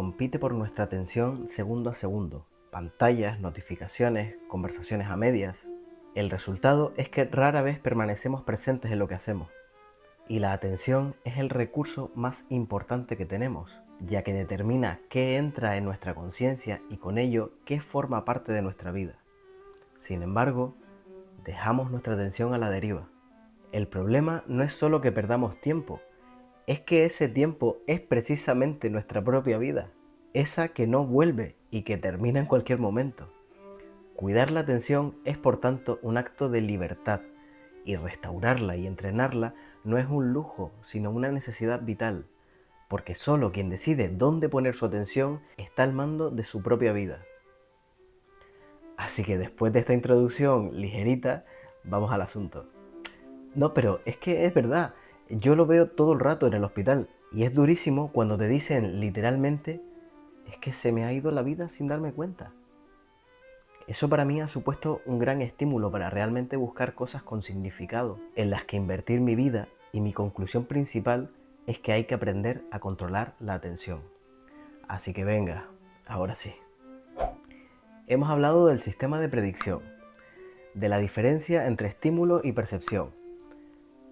compite por nuestra atención segundo a segundo. Pantallas, notificaciones, conversaciones a medias. El resultado es que rara vez permanecemos presentes en lo que hacemos. Y la atención es el recurso más importante que tenemos, ya que determina qué entra en nuestra conciencia y con ello qué forma parte de nuestra vida. Sin embargo, dejamos nuestra atención a la deriva. El problema no es solo que perdamos tiempo, es que ese tiempo es precisamente nuestra propia vida, esa que no vuelve y que termina en cualquier momento. Cuidar la atención es por tanto un acto de libertad, y restaurarla y entrenarla no es un lujo, sino una necesidad vital, porque solo quien decide dónde poner su atención está al mando de su propia vida. Así que después de esta introducción ligerita, vamos al asunto. No, pero es que es verdad, yo lo veo todo el rato en el hospital y es durísimo cuando te dicen literalmente, es que se me ha ido la vida sin darme cuenta. Eso para mí ha supuesto un gran estímulo para realmente buscar cosas con significado, en las que invertir mi vida, y mi conclusión principal es que hay que aprender a controlar la atención. Así que venga, ahora sí. Hemos hablado del sistema de predicción, de la diferencia entre estímulo y percepción,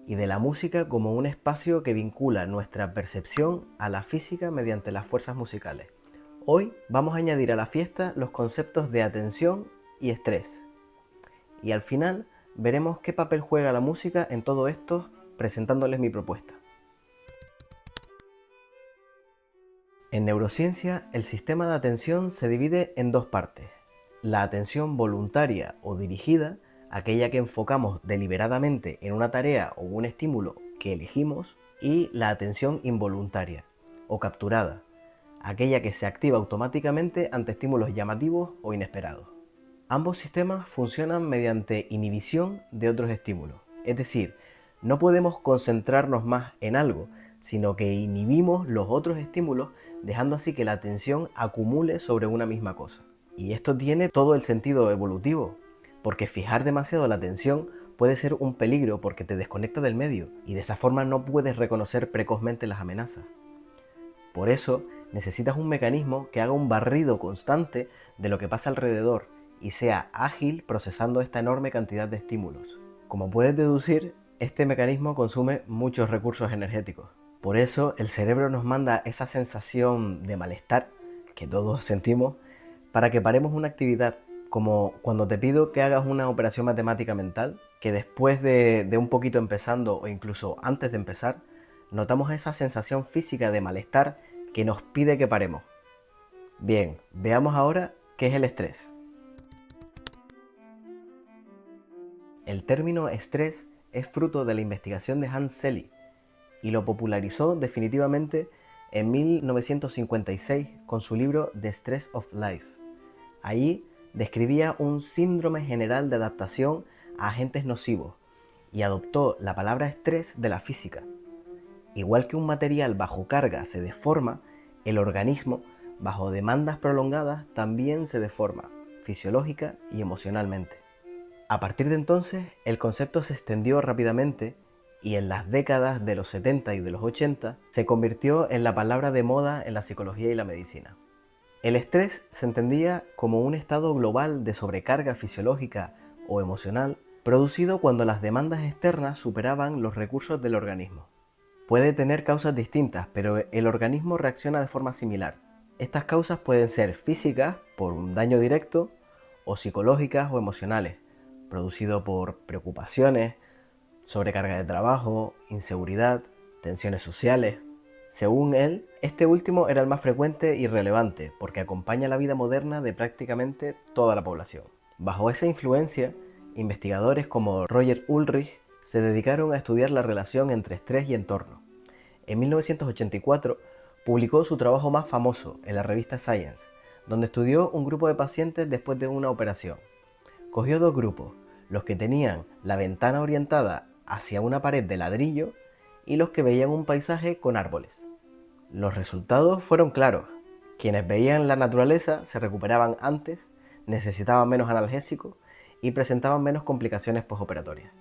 y de la música como un espacio que vincula nuestra percepción a la física mediante las fuerzas musicales. Hoy vamos a añadir a la fiesta los conceptos de atención y estrés. Y al final veremos qué papel juega la música en todo esto, presentándoles mi propuesta. En neurociencia, el sistema de atención se divide en dos partes. La atención voluntaria o dirigida, aquella que enfocamos deliberadamente en una tarea o un estímulo que elegimos, y la atención involuntaria o capturada, aquella que se activa automáticamente ante estímulos llamativos o inesperados. Ambos sistemas funcionan mediante inhibición de otros estímulos, es decir, no podemos concentrarnos más en algo, sino que inhibimos los otros estímulos, dejando así que la atención acumule sobre una misma cosa. Y esto tiene todo el sentido evolutivo, porque fijar demasiado la atención puede ser un peligro porque te desconecta del medio y de esa forma no puedes reconocer precozmente las amenazas. Por eso necesitas un mecanismo que haga un barrido constante de lo que pasa alrededor y sea ágil procesando esta enorme cantidad de estímulos. Como puedes deducir, este mecanismo consume muchos recursos energéticos. Por eso el cerebro nos manda esa sensación de malestar que todos sentimos para que paremos una actividad, como cuando te pido que hagas una operación matemática mental, que después de un poquito empezando o incluso antes de empezar, notamos esa sensación física de malestar que nos pide que paremos. Bien, veamos ahora qué es el estrés. El término estrés es fruto de la investigación de Hans Selye y lo popularizó definitivamente en 1956 con su libro The Stress of Life. Allí describía un síndrome general de adaptación a agentes nocivos y adoptó la palabra estrés de la física. Igual que un material bajo carga se deforma, el organismo, bajo demandas prolongadas, también se deforma, fisiológica y emocionalmente. A partir de entonces, el concepto se extendió rápidamente y en las décadas de los 70 y de los 80 se convirtió en la palabra de moda en la psicología y la medicina. El estrés se entendía como un estado global de sobrecarga fisiológica o emocional producido cuando las demandas externas superaban los recursos del organismo. Puede tener causas distintas, pero el organismo reacciona de forma similar. Estas causas pueden ser físicas, por un daño directo, o psicológicas o emocionales, producido por preocupaciones, sobrecarga de trabajo, inseguridad, tensiones sociales. Según él, este último era el más frecuente y relevante, porque acompaña la vida moderna de prácticamente toda la población. Bajo esa influencia, investigadores como Roger Ulrich se dedicaron a estudiar la relación entre estrés y entorno. En 1984 publicó su trabajo más famoso en la revista Science, donde estudió un grupo de pacientes después de una operación. Cogió dos grupos, los que tenían la ventana orientada hacia una pared de ladrillo y los que veían un paisaje con árboles. Los resultados fueron claros. Quienes veían la naturaleza se recuperaban antes, necesitaban menos analgésicos y presentaban menos complicaciones postoperatorias.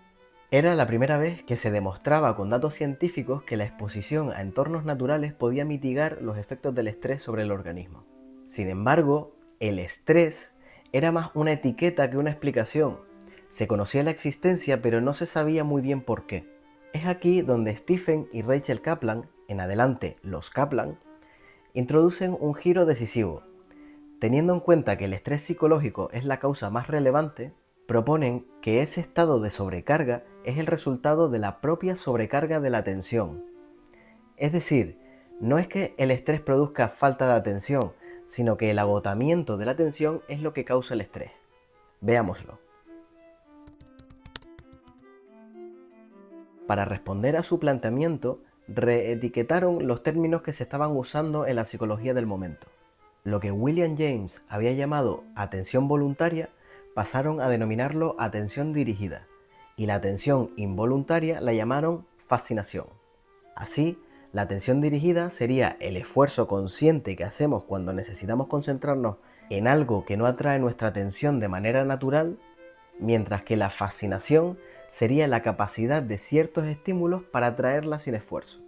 Era la primera vez que se demostraba con datos científicos que la exposición a entornos naturales podía mitigar los efectos del estrés sobre el organismo. Sin embargo, el estrés era más una etiqueta que una explicación. Se conocía la existencia, pero no se sabía muy bien por qué. Es aquí donde Stephen y Rachel Kaplan, en adelante los Kaplan, introducen un giro decisivo. Teniendo en cuenta que el estrés psicológico es la causa más relevante, proponen que ese estado de sobrecarga es el resultado de la propia sobrecarga de la atención. Es decir, no es que el estrés produzca falta de atención, sino que el agotamiento de la atención es lo que causa el estrés. Veámoslo. Para responder a su planteamiento, reetiquetaron los términos que se estaban usando en la psicología del momento. Lo que William James había llamado atención voluntaria, pasaron a denominarlo atención dirigida, y la atención involuntaria la llamaron fascinación. Así, la atención dirigida sería el esfuerzo consciente que hacemos cuando necesitamos concentrarnos en algo que no atrae nuestra atención de manera natural, mientras que la fascinación sería la capacidad de ciertos estímulos para atraerla sin esfuerzo.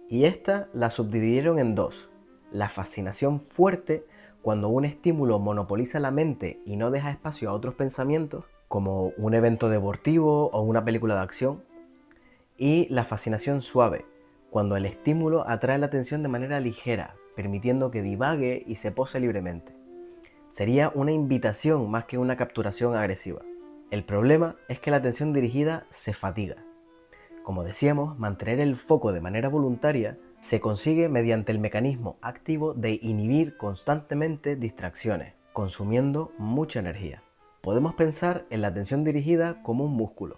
Y esta la subdividieron en dos: la fascinación fuerte, cuando un estímulo monopoliza la mente y no deja espacio a otros pensamientos, como un evento deportivo o una película de acción, y la fascinación suave, cuando el estímulo atrae la atención de manera ligera, permitiendo que divague y se pose libremente. Sería una invitación más que una capturación agresiva. El problema es que la atención dirigida se fatiga. Como decíamos, mantener el foco de manera voluntaria se consigue mediante el mecanismo activo de inhibir constantemente distracciones, consumiendo mucha energía. Podemos pensar en la atención dirigida como un músculo.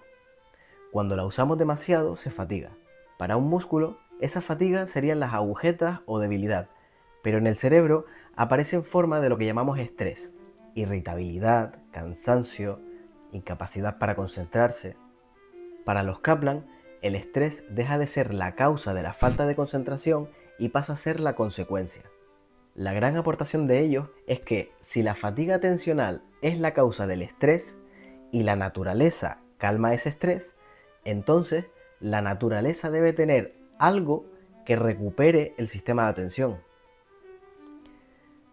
Cuando la usamos demasiado, se fatiga. Para un músculo, esa fatiga serían las agujetas o debilidad, pero en el cerebro aparece en forma de lo que llamamos estrés, irritabilidad, cansancio, incapacidad para concentrarse. Para los Kaplan, el estrés deja de ser la causa de la falta de concentración y pasa a ser la consecuencia. La gran aportación de ellos es que si la fatiga atencional es la causa del estrés y la naturaleza calma ese estrés, entonces la naturaleza debe tener algo que recupere el sistema de atención.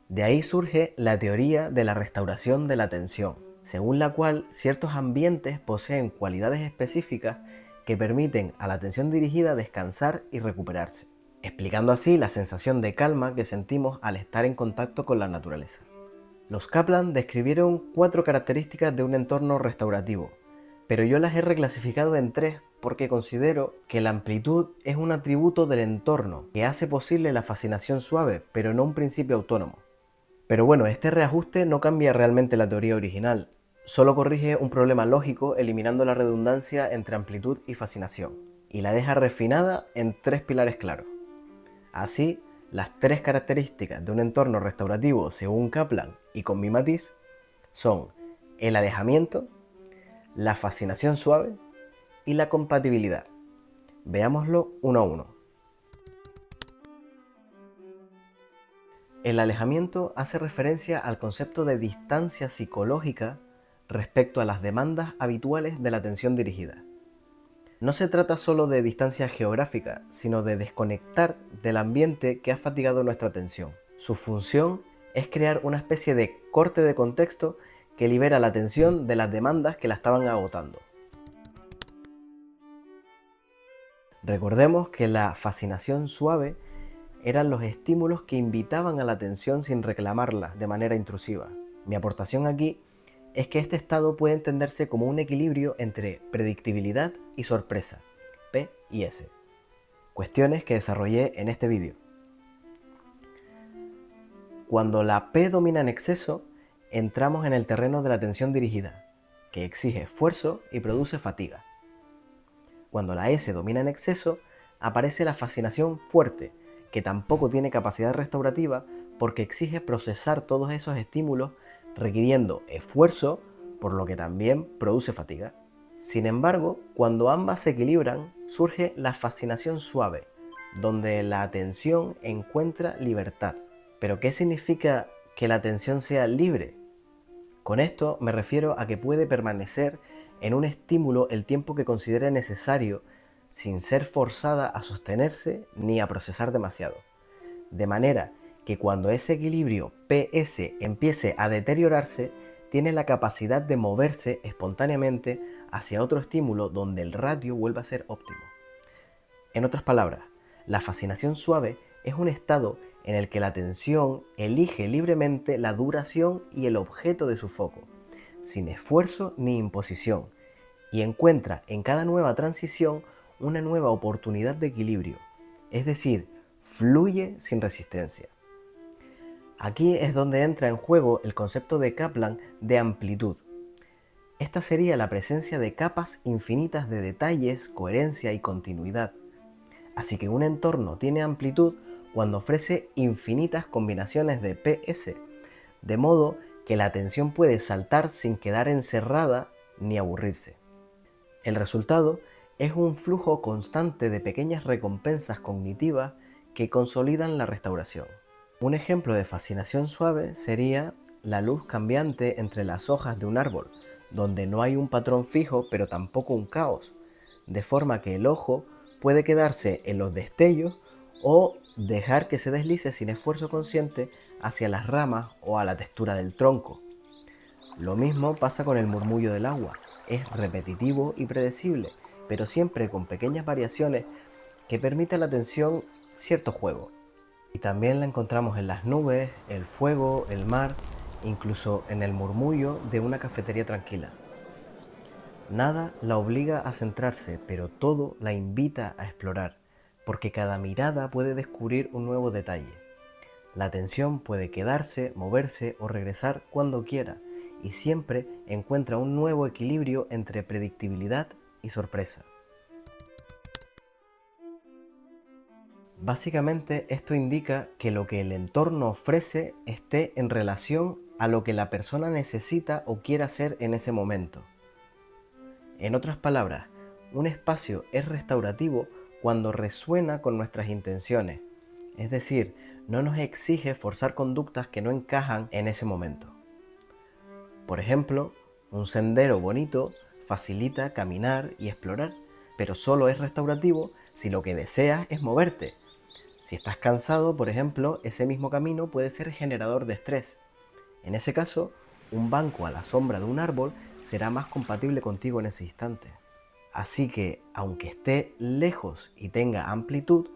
De ahí surge la teoría de la restauración de la atención, según la cual ciertos ambientes poseen cualidades específicas que permiten a la atención dirigida descansar y recuperarse, explicando así la sensación de calma que sentimos al estar en contacto con la naturaleza. Los Kaplan describieron 4 características de un entorno restaurativo, pero yo las he reclasificado en 3 porque considero que la amplitud es un atributo del entorno que hace posible la fascinación suave, pero no un principio autónomo. Pero bueno, este reajuste no cambia realmente la teoría original, solo corrige un problema lógico eliminando la redundancia entre amplitud y fascinación, y la deja refinada en 3 pilares claros. Así, las 3 características de un entorno restaurativo según Kaplan y con mi matiz son el alejamiento, la fascinación suave y la compatibilidad. Veámoslo uno a uno. El alejamiento hace referencia al concepto de distancia psicológica respecto a las demandas habituales de la atención dirigida. No se trata solo de distancia geográfica, sino de desconectar del ambiente que ha fatigado nuestra atención. Su función es crear una especie de corte de contexto que libera la atención de las demandas que la estaban agotando. Recordemos que la fascinación suave eran los estímulos que invitaban a la atención sin reclamarla de manera intrusiva. Mi aportación aquí es que este estado puede entenderse como un equilibrio entre predictibilidad y sorpresa, P y S, cuestiones que desarrollé en este vídeo. Cuando la P domina en exceso, entramos en el terreno de la atención dirigida, que exige esfuerzo y produce fatiga. Cuando la S domina en exceso, aparece la fascinación fuerte, que tampoco tiene capacidad restaurativa porque exige procesar todos esos estímulos requiriendo esfuerzo, por lo que también produce fatiga. Sin embargo, cuando ambas se equilibran, surge la fascinación suave, donde la atención encuentra libertad. ¿Pero qué significa que la atención sea libre? Con esto me refiero a que puede permanecer en un estímulo el tiempo que considere necesario sin ser forzada a sostenerse ni a procesar demasiado. De manera que cuando ese equilibrio PS empiece a deteriorarse, tiene la capacidad de moverse espontáneamente hacia otro estímulo donde el ratio vuelva a ser óptimo. En otras palabras, la fascinación suave es un estado en el que la atención elige libremente la duración y el objeto de su foco, sin esfuerzo ni imposición, y encuentra en cada nueva transición una nueva oportunidad de equilibrio, es decir, fluye sin resistencia. Aquí es donde entra en juego el concepto de Kaplan de amplitud. Esta sería la presencia de capas infinitas de detalles, coherencia y continuidad. Así que un entorno tiene amplitud cuando ofrece infinitas combinaciones de PS, de modo que la atención puede saltar sin quedar encerrada ni aburrirse. El resultado es un flujo constante de pequeñas recompensas cognitivas que consolidan la restauración. Un ejemplo de fascinación suave sería la luz cambiante entre las hojas de un árbol, donde no hay un patrón fijo pero tampoco un caos, de forma que el ojo puede quedarse en los destellos o dejar que se deslice sin esfuerzo consciente hacia las ramas o a la textura del tronco. Lo mismo pasa con el murmullo del agua. Es repetitivo y predecible, pero siempre con pequeñas variaciones que permiten a la atención cierto juego. Y también la encontramos en las nubes, el fuego, el mar, incluso en el murmullo de una cafetería tranquila. Nada la obliga a centrarse, pero todo la invita a explorar, porque cada mirada puede descubrir un nuevo detalle. La atención puede quedarse, moverse o regresar cuando quiera, y siempre encuentra un nuevo equilibrio entre predictibilidad y sorpresa. Básicamente esto indica que lo que el entorno ofrece esté en relación a lo que la persona necesita o quiere hacer en ese momento. En otras palabras, un espacio es restaurativo cuando resuena con nuestras intenciones, es decir, no nos exige forzar conductas que no encajan en ese momento. Por ejemplo, un sendero bonito facilita caminar y explorar, pero solo es restaurativo si lo que deseas es moverte. Si estás cansado, por ejemplo, ese mismo camino puede ser generador de estrés. En ese caso, un banco a la sombra de un árbol será más compatible contigo en ese instante. Así que, aunque esté lejos y tenga amplitud,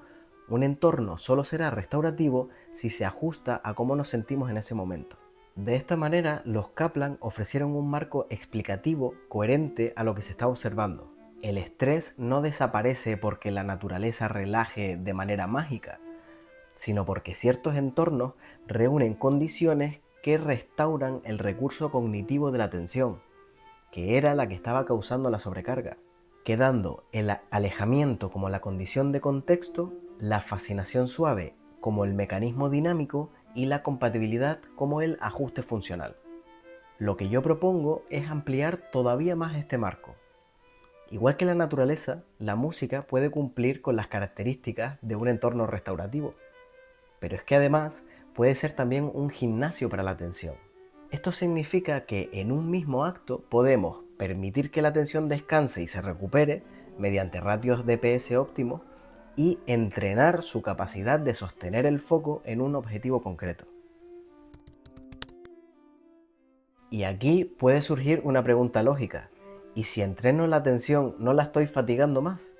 un entorno solo será restaurativo si se ajusta a cómo nos sentimos en ese momento. De esta manera, los Kaplan ofrecieron un marco explicativo coherente a lo que se está observando. El estrés no desaparece porque la naturaleza relaje de manera mágica, sino porque ciertos entornos reúnen condiciones que restauran el recurso cognitivo de la atención, que era la que estaba causando la sobrecarga, quedando el alejamiento como la condición de contexto, la fascinación suave como el mecanismo dinámico y la compatibilidad como el ajuste funcional. Lo que yo propongo es ampliar todavía más este marco. Igual que la naturaleza, la música puede cumplir con las características de un entorno restaurativo, pero es que además puede ser también un gimnasio para la atención. Esto significa que en un mismo acto podemos permitir que la atención descanse y se recupere mediante ratios de PS óptimos y entrenar su capacidad de sostener el foco en un objetivo concreto. Y aquí puede surgir una pregunta lógica. ¿Y si entreno la atención no la estoy fatigando más?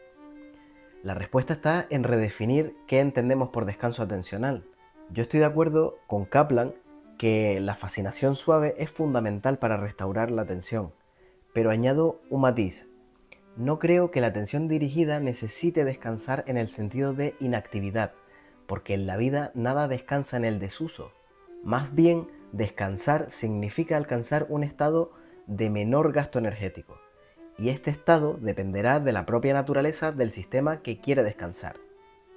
La respuesta está en redefinir qué entendemos por descanso atencional. Yo estoy de acuerdo con Kaplan que la fascinación suave es fundamental para restaurar la atención, pero añado un matiz. No creo que la atención dirigida necesite descansar en el sentido de inactividad, porque en la vida nada descansa en el desuso. Más bien, descansar significa alcanzar un estado de menor gasto energético, y este estado dependerá de la propia naturaleza del sistema que quiere descansar.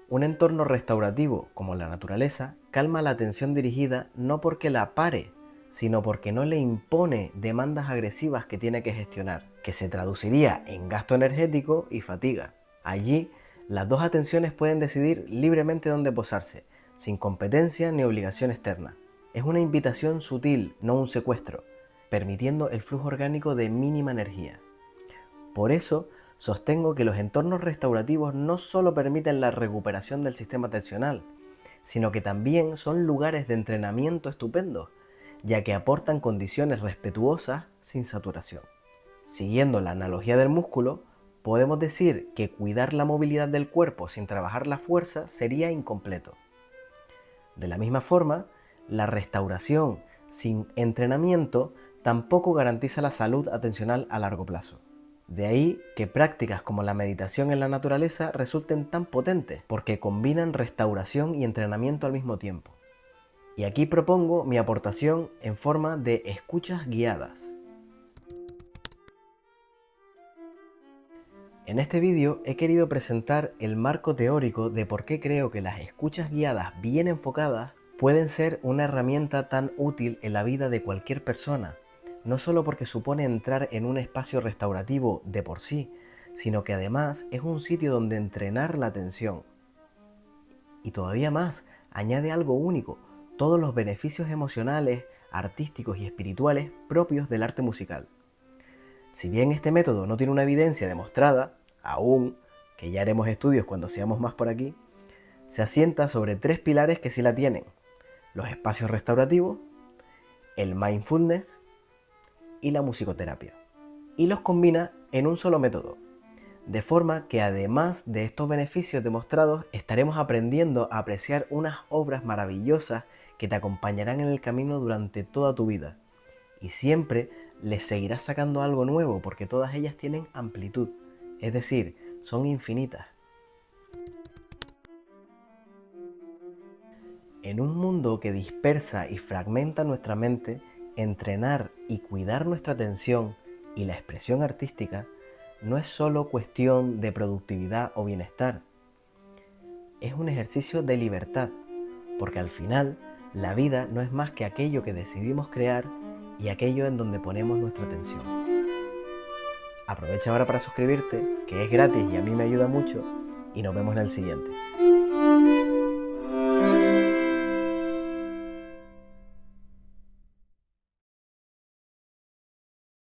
Un entorno restaurativo, como la naturaleza, calma la atención dirigida no porque la pare, sino porque no le impone demandas agresivas que tiene que gestionar, que se traduciría en gasto energético y fatiga. Allí, las dos atenciones pueden decidir libremente dónde posarse, sin competencia ni obligación externa. Es una invitación sutil, no un secuestro, permitiendo el flujo orgánico de mínima energía. Por eso, sostengo que los entornos restaurativos no solo permiten la recuperación del sistema atencional, sino que también son lugares de entrenamiento estupendos, ya que aportan condiciones respetuosas sin saturación. Siguiendo la analogía del músculo, podemos decir que cuidar la movilidad del cuerpo sin trabajar la fuerza sería incompleto. De la misma forma, la restauración sin entrenamiento tampoco garantiza la salud atencional a largo plazo. De ahí que prácticas como la meditación en la naturaleza resulten tan potentes, porque combinan restauración y entrenamiento al mismo tiempo. Y aquí propongo mi aportación en forma de escuchas guiadas. En este vídeo he querido presentar el marco teórico de por qué creo que las escuchas guiadas bien enfocadas pueden ser una herramienta tan útil en la vida de cualquier persona, no solo porque supone entrar en un espacio restaurativo de por sí, sino que además es un sitio donde entrenar la atención. Y todavía más, añade algo único, todos los beneficios emocionales, artísticos y espirituales propios del arte musical. Si bien este método no tiene una evidencia demostrada, aún, que ya haremos estudios cuando seamos más por aquí, se asienta sobre 3 pilares que sí la tienen: los espacios restaurativos, el mindfulness y la musicoterapia. Y los combina en un solo método, de forma que además de estos beneficios demostrados, estaremos aprendiendo a apreciar unas obras maravillosas que te acompañarán en el camino durante toda tu vida. Y siempre les seguirás sacando algo nuevo porque todas ellas tienen amplitud, es decir, son infinitas. En un mundo que dispersa y fragmenta nuestra mente, entrenar y cuidar nuestra atención y la expresión artística no es solo cuestión de productividad o bienestar, es un ejercicio de libertad, porque al final la vida no es más que aquello que decidimos crear y aquello en donde ponemos nuestra atención. Aprovecha ahora para suscribirte, que es gratis y a mí me ayuda mucho, y nos vemos en el siguiente.